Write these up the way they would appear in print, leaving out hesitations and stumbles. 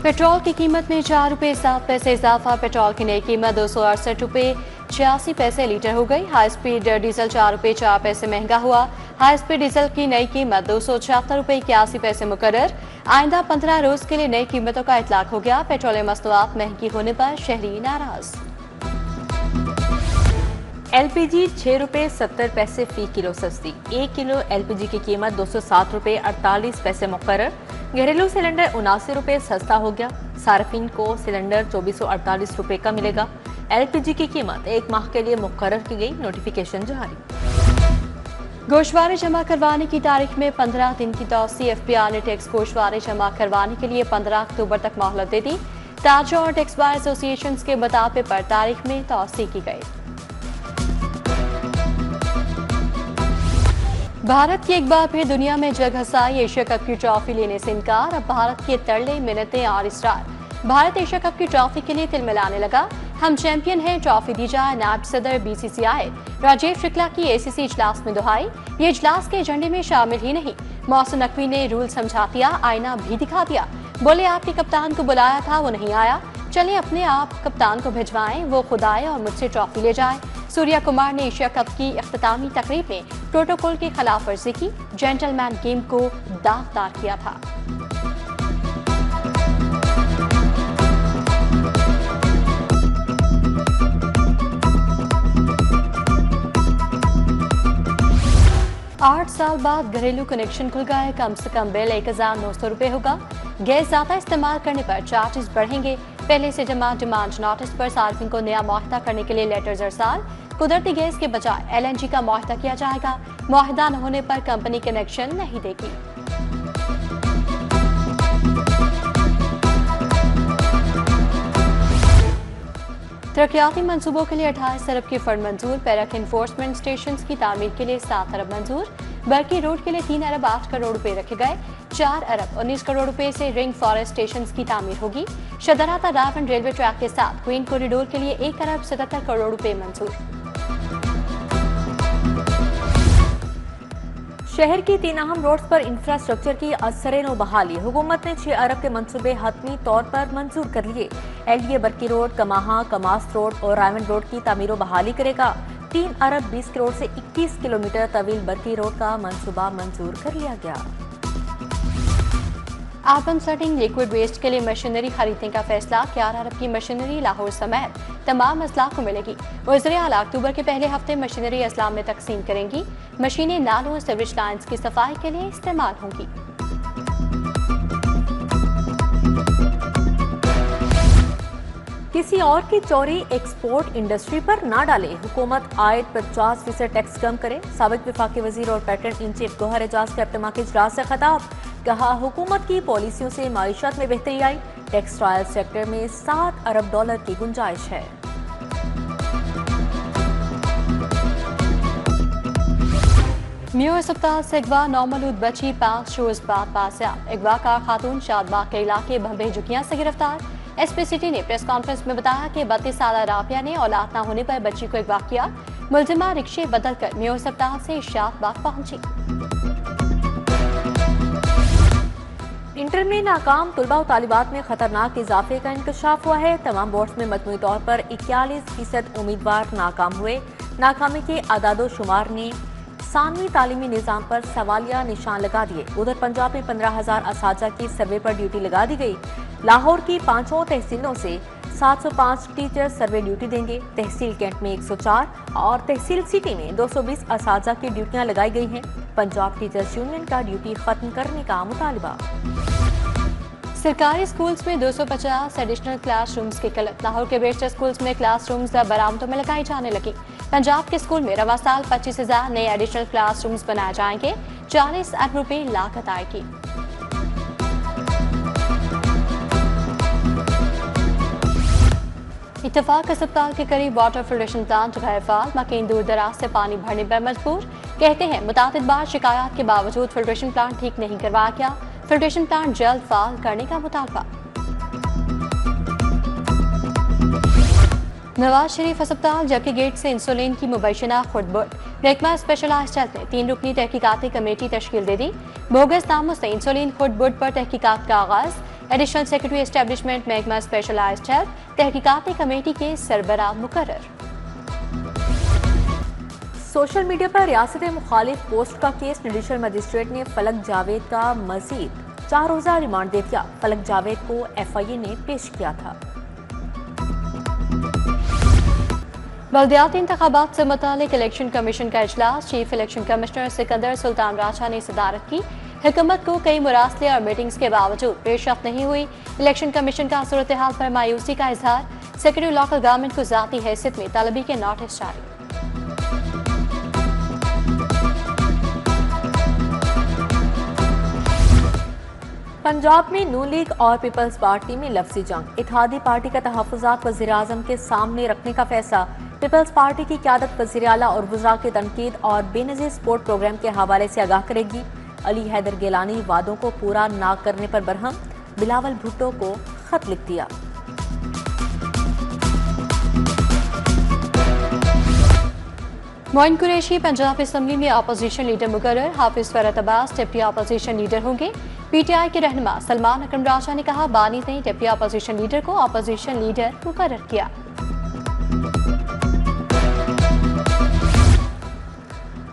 Petrol की कीमत में 4 रुपये 7 पैसे इजाफा। पेट्रोल की नई कीमत 268 रुपये 86 पैसे लीटर हो गई। हाई स्पीड डीजल 4 रुपये 4 पैसे महंगा हुआ। हाई स्पीड डीजल की नई कीमत 276 रुपये 81 पैसे मुकर्रर। आइंदा 15 रोज के लिए नई कीमतों का इतलाक हो गया। पेट्रोलियम मसनूआत महंगी होने पर शहरी नाराज। एलपीजी 6 रुपये 70 पैसे फी किलो सस्ती। 1 किलो एलपीजी की कीमत 207 रुपये 48 पैसे मुकर्रर। घरेलू सिलेंडर 79 रुपये सस्ता हो गया। सार्फिन को सिलेंडर 2448 रुपये का मिलेगा। एलपीजी की कीमत 1 माह के लिए मुकर्रर की गई। नोटिफिकेशन जारी। गोशवारे जमा करवाने की तारीख में 15 दिन की तौसी। एफपीआर ने टैक्स गोशवारे जमा करवाने के लिए 15 अक्टूबर तक मोहलत दे दी। ताजों और टैक्स बार एसोसिएशन के मुताबिक पर तारीख में तौसी की गई। भारत की एक बार फिर दुनिया में जग हंसाई। एशिया कप की ट्रॉफी लेने से इनकार। अब भारत के तरले मिन्नतें और इसरार। भारत एशिया कप की ट्रॉफी के लिए तिलमिलाने लगा। हम चैंपियन हैं, ट्रॉफी दी जाए। नायब सदर बीसीसीआई राजीव शुक्ला की एसीसी इजलास में दुहाई। ये इजलास के एजेंडे में शामिल ही नहीं। मोहसिन नकवी ने रूल समझा दिया, आईना भी दिखा दिया। बोले आपके कप्तान को बुलाया था, वो नहीं आया। चले अपने आप कप्तान को भिजवाएं, वो खुद आए और मुझसे ट्रॉफी ले जाए। सूर्या कुमार ने एशिया कप की इख्तितामी तकरीब में प्रोटोकॉल की खिलाफ वर्जी की। जेंटलमैन गेम को दागदार किया था। आठ साल बाद घरेलू कनेक्शन खुल गए। कम से कम बिल 1900 रुपये होगा। गैस ज्यादा इस्तेमाल करने पर चार्जेस बढ़ेंगे। पहले से जमा डिमांड नोटिस पर सार्फिन को नया मुआहदा करने के लिए लेटर्स अरसाल। कुदरती गैस के बजाय एलएनजी का मुआहदा किया जाएगा। मुआहदा न होने पर कंपनी कनेक्शन नहीं देगी। तरक्याती मंसूबों के लिए 28 अरब की फंड मंजूर। पैरक इन्फोर्समेंट स्टेशन की तामीर के लिए 7 अरब मंजूर। बर्की रोड के लिए 3 अरब 8 करोड़ रुपए रखे गए। 4 अरब 19 करोड़ रुपए से रिंग फॉरेस्ट स्टेशन की तामीर होगी। शदराता रावण रेलवे ट्रैक के साथ क्वीन कॉरिडोर के लिए 1 अरब 77 करोड़ रुपए मंजूर। शहर की 3 अहम रोड्स पर इंफ्रास्ट्रक्चर की असर-ए-नौ बहाली। हुकूमत ने 6 अरब के मंसूबे हतमी तौर पर मंजूर कर लिए। एलडीए बर्की रोड, कमाहा, कमास रोड और रायमंड रोड की तामीर बहाली करेगा। 3 अरब 20 करोड़ से 21 किलोमीटर तवील बर्की रोड का मंसूबा मंजूर कर लिया गया। अर्बन सेटिंग लिक्विड वेस्ट के लिए मशीनरी खरीदने का फैसला। 11 अरब की मशीनरी लाहौर समेत तमाम अजला को मिलेगी। वज़ीर आला अक्टूबर के पहले हफ्ते मशीनरी अजला में तकसीम करेंगी। मशीनें नालों और सीवरेज लाइन्स की सफाई के लिए इस्तेमाल होंगी। किसी और की चोरी एक्सपोर्ट इंडस्ट्री पर ना डाले। हुकूमत आयत 50% टैक्स कम करे। साबिक वफाकी वजीर और patron in chief Gohar Ejaz के अपने के इजलास से खिताब। कहा हुकूमत की पॉलिसियों से माईशत में बेहतरी आई। टेक्सटाइल सेक्टर में 7 अरब डॉलर की गुंजाइश है। म्यू अस्पताल से अगवा नौमलूद बची 5 रोज बाद बाजियाब। अगवाकार खातून शादबाग के इलाके बम्बे झुकियां से गिरफ्तार। एसपी सिटी ने प्रेस कॉन्फ्रेंस में बताया कि 32 साल राबिया ने औलाद न होने पर बच्ची को अगवा किया। मुलजिमा रिक्शे बदलकर म्यू अस्पताल से शादबाग पहुंची। इंटर में नाकाम तुलबा और तालिबात में खतरनाक इजाफे का इंकशाफ हुआ है। तमाम बोर्ड्स में मजमूई तौर पर 41% उम्मीदवार नाकाम हुए। नाकामी के आदादो शुमार ने सानवी तालीमी निज़ाम पर सवालिया निशान लगा दिए। उधर पंजाब में 15,000 असातिज़ा की सर्वे पर ड्यूटी लगा दी गई। लाहौर की 5 तहसीलों से 705 टीचर सर्वे ड्यूटी देंगे। तहसील कैंट में 104 और तहसील सिटी में 220 असातिज़ा की ड्यूटियां लगाई गई हैं। पंजाब टीचर्स यूनियन का ड्यूटी खत्म करने का मुतालबा। सरकारी स्कूल्स में 250 एडिशनल क्लासरूम्स की किल्लत। लाहौर के बेशतर स्कूल्स में क्लासरूम्स बरामदों में लगाई जाने लगी। पंजाब के स्कूल में रवा साल 25,000 नए एडिशनल क्लासरूम्स बनाए जाएंगे। 40 अरब रुपए लागत आएगी। इत्तेफाक अस्पताल के करीब वाटर फिल्ट्रेशन प्लांट गैर फाल। मकीन दूर दराज से पानी भरने पर मजबूर। कहते हैं मुतादिद बार शिकायत के बावजूद फिल्ट्रेशन प्लांट ठीक नहीं करवाया गया। फिल्ट्रेशन प्लांट जल्द फाल करने का मुतालबा। नवाज शरीफ अस्पताल जबकि गेट से इंसुलिन की मुबैशना खुदबुद। महकमा स्पेशलाइज्ड हेल्थ ने 3 रुकनी तहकीकाती कमेटी तश्कील दे दी। बोगस नामों से इंसुलिन खुदबुद पर तहकीकात का आगाज। एडिशनल सेक्रेटरी एस्टेब्लिशमेंट महकमा स्पेशलाइज्ड हेल्थ तहकीकाती कमेटी के सरबराह मुकर्रर। सोशल मीडिया पर रियासत मुखालिफ पोस्ट का केस जुडिशल मजिस्ट्रेट ने फलक जावेद का मजीद 4 रोज़ा रिमांड दे दिया। फलक जावेद को FIA ने पेश किया था। बल्दियाती इंतखाबात से मुतालिक इलेक्शन कमीशन का इजलास chief election commissioner Sikandar Sultan Raja ने सदारत की। हुकूमत को कई मुरासले और मीटिंग्स के बावजूद पेशरफ्त नहीं हुई। इलेक्शन कमीशन का सूरत हाल पर मायूसी का इजहार। सेक्रेटरी लोकल गवर्नमेंट को जाती हैसियत में तलबी के नोटिस जारी। पंजाब में नून लीग और पीपल्स पार्टी में लफ्जी जंग। इत्तेहादी पार्टी का तहफ़्फ़ुज़ात वज़ीर-ए-आज़म के सामने रखने का फैसला। पीपल्स पार्टी की क़यादत वज़ीर आला और वज़रा के तनकीद और बेनज़ीर स्पोर्ट प्रोग्राम के हवाले से आगाह करेगी। अली हैदर गिलानी वादों को पूरा ना करने पर बरहम। बिलावल भुट्टो को खत लिख दिया। मोइन कुरैशी पंजाब असम्बली में अपोजिशन लीडर मुकर्रर। Hafiz Farhat Abbas deputy opposition leader होंगे। PTI के रहनुमा सलमान अकरम राजा ने कहा, बानी ने डिप्टी अपोजिशन लीडर को अपोजिशन लीडर मुकर्रर किया।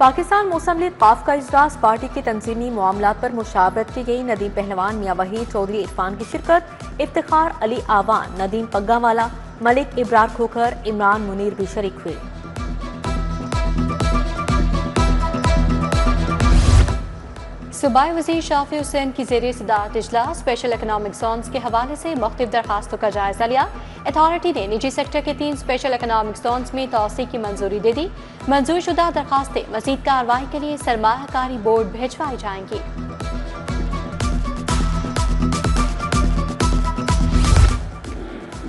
पाकिस्तान मुस्लिम लीग काफ का इजलास पार्टी के तंजीमी मामलात पर मुशावरत की गई। नदीम पहलवान, मियां वहीद चौधरी इरफान की शिरकत। इफ्तिखार अली आवान, नदीम पग्गावाला, मलिक इब्रार खोखर, इमरान मुनीर भी शरीक हुए। सूबाई वज़ीर शाफी हुसैन की ज़ेरे सदारत इजलास स्पेशल इकनॉमिक जोन्स के हवाले से मुख्तलिफ दरखास्तों का जायजा लिया। अथॉरिटी ने निजी सेक्टर के 3 स्पेशल इकनॉमिक जोन्स में तोसी की मंजूरी दे दी। मंजूर शुदा दरखास्तें मज़ीद कार्रवाई के लिए सरमायाकारी बोर्ड भिजवाई जाएंगी।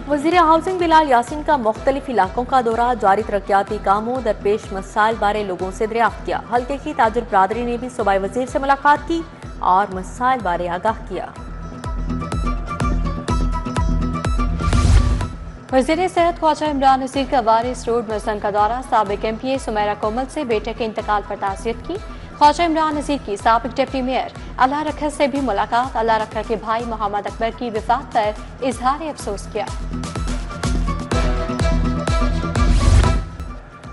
वज़ीर हाउसिंग बिलाल यासीन का मुख्तलिफ इलाकों का दौरा। जारी तरक्याती कामों दरपेश मसाइल बारे लोगों से दरियाफ्त किया। हल्के की ताजुर बरादरी ने भी सूबाई वज़ीर से मुलाकात की और मसाइल बारे आगाह किया। वज़ीर सेहत ख्वाजा इमरान नज़ीर का वारिस रोड मजन का दौरा। साबिक MPA सुमैरा कोमल से बेटे के इंतकाल पर ताज़ियत की। ख्वाजा इमरान नज़ीर की साबिक डिप्टी मेयर अल्लाह रखर से भी मुलाकात। अल्लाह रखर के भाई मोहम्मद अकबर की विफात पर इजहार अफसोस किया।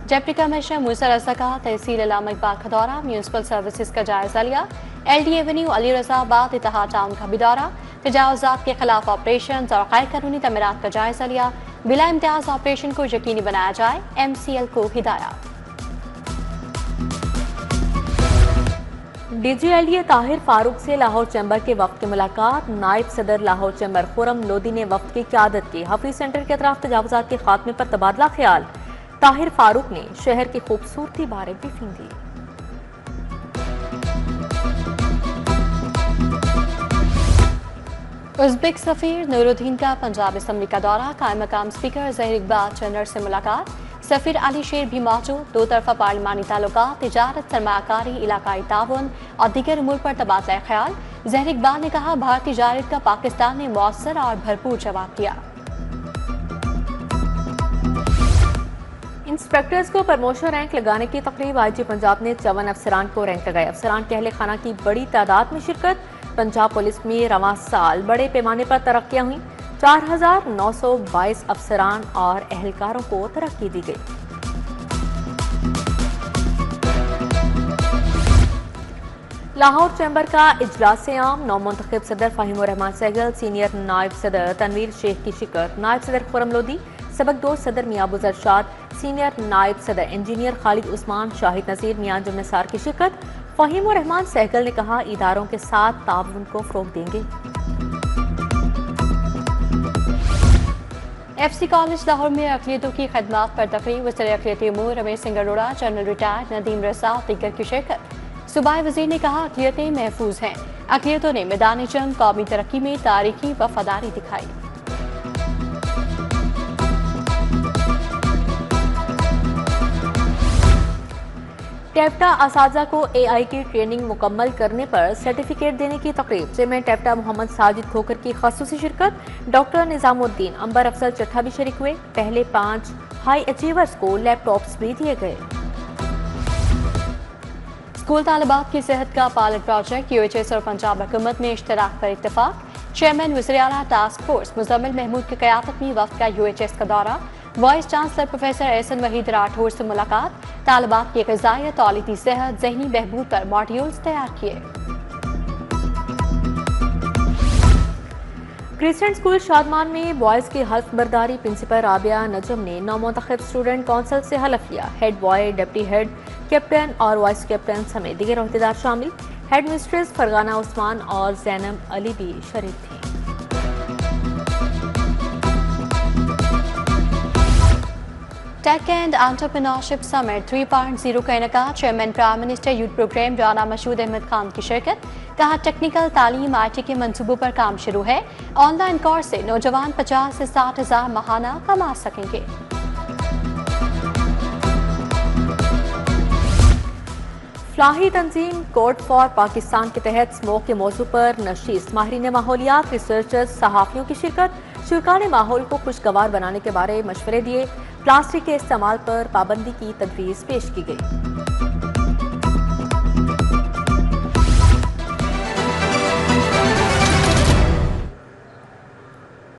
डिप्टी कमिश्नर मूसा रजा का तहसील अल्लामा इकबाल का दौरा। म्यूनसिपल सर्विसेज का जायजा लिया। LD एवेन्यू अली रजाबाद इत्तेहाद टाउन का भी दौरा। तजावुज़ात के खिलाफ ऑपरेशन और गैर कानूनी तमीरात का जायजा लिया। बिला इम्तियाज ऑपरेशन को यकीनी बनाया जाए, MCL को हिदायत। DG LDA ताहिर फारूक से लाहौर चैम्बर के वफ्द की मुलाकात। नायब सदर लाहौर चैम्बर खुरम लोधी ने वफ्द की क़यादत की। हफीज सेंटर के अतराफ तजावुज़ात के खात्मे पर तबादला ख्याल। ताहिर फारूक ने शहर की खूबसूरती बारे ब्रीफिंग दी। उज़्बेक सफीर नूरुद्दीन का पंजाब असम्बली का दौरा। कायम मकाम स्पीकर ज़हीर इकबाल चन्नर से मुलाकात। सफीर अली शेर भी मौजूद। 2 तरफा पार्लिमानी ताल्लुकात, तिजारत, सरमायाकारी, इलाकाई ताउन और दीगर उमूर पर तबादला ख्याल। ज़हीर इकबाल ने कहा, भारतीय जायरीत का पाकिस्तान ने मौसर और भरपूर जवाब दिया। इंस्पेक्टर्स को प्रमोशन रैंक लगाने की तकरीब। IG पंजाब ने 54 अफसरान को रैंक लगाए। अफसरान के अहले खाना की बड़ी तादाद में शिरकत। पंजाब पुलिस में रवां साल बड़े पैमाने पर तरक्कियां हुई। 4922 अफसरान और एहलकारों को तरक्की दी गई। लाहौर चैम्बर का इजलास आम। नौमुंतखब सदर फ़हीमुर रहमान सहगल, सीनियर नायब सदर तनवीर शेख की शिरकत। नायब सदर खुरम लोधी, सबकदोश सदर मियां अबू जरशाद, सीनियर नायब सदर इंजीनियर खालिद उस्मान, शाहिद नज़ीर, मियां अंजुम निसार की शिरकत। फ़हीमुर रहमान सहगल ने कहा, इदारों के साथ ताउन को फ़रोग़ देंगे। FC कॉलेज लाहौर में अक़लियतों की खदमात पर तकरीब। वज़ीर अक़लियती उमूर रमेश सिंह अरोड़ा, जनरल रिटायर्ड नदीम रज़ा और दीगर की शिरकत। सूबाई वज़ीर ने कहा, अक़लियतें महफूज हैं। अक़लियतों ने मैदान जंग कौमी तरक्की में तारीखी वफादारी दिखाई। टेप्टा असातिज़ा को AI की ट्रेनिंग मुकम्मल करने पर सर्टिफिकेट देने की तकरीब। चेयरमैन टेप्टा मोहम्मद साजिद खोखर की ख़ासूसी शिरकत। डॉक्टर निज़ामुद्दीन, अंबर अफसर चट्ठा भी शरीक हुए। पहले 5 हाई अचीवर्स को लैपटॉप्स भी दिए गए। स्कूल तालिबात की सेहत का पायलट प्रोजेक्ट। UHS और पंजाब हुकूमत में इश्तराक पर इत्तेफाक। चेयरमैन वज़ीर-ए-आला टास्क फोर्स मुजम्मिल महमूद की क़यादत में वफ़द का UHS का दौरा, vice chancellor professor Ahsan Waheed Rathore से मुलाकात, तालिबात की ग़िज़ाइयत, औलिदी सेहत, ज़हनी बहबूद पर मॉड्यूल्स तैयार किए। क्रिश्चियन स्कूल शादमान में बॉयज़ की हल्फ बर्दारी प्रिंसिपल राबिया नजम ने नौमुंतखब स्टूडेंट काउंसिल से हलफ लिया। Head boy, deputy head, captain और वाइस कैप्टन समेत दीगर अहदेदार शामिल। हेड मिस्ट्रेस फरगाना उस्मान और जैनब अली भी शरीक थी। टेक एंड एंटरप्रेन्योरशिप समिट 3.0 का इनेकाद, chairman prime minister youth programme Rana Mashhood Ahmed Khan की शिरकत। कहा टेक्निकल तालीम IT के मंसूबों पर काम शुरू है। ऑनलाइन कोर्स से नौजवान 50 से 60 हज़ार माहाना कमा सकेंगे। फलाही तंजीम कोड फॉर पाकिस्तान के तहत स्मोक के मौजू पर नशीस, माहिरीन माहौलियात, रिसर्चर्स, सहाफ़ियों की शिरकत। शुरा ने माहौल को खुशगवार बनाने के बारे मशवरे दिए। प्लास्टिक के इस्तेमाल पर पाबंदी की तदरीस पेश की गई।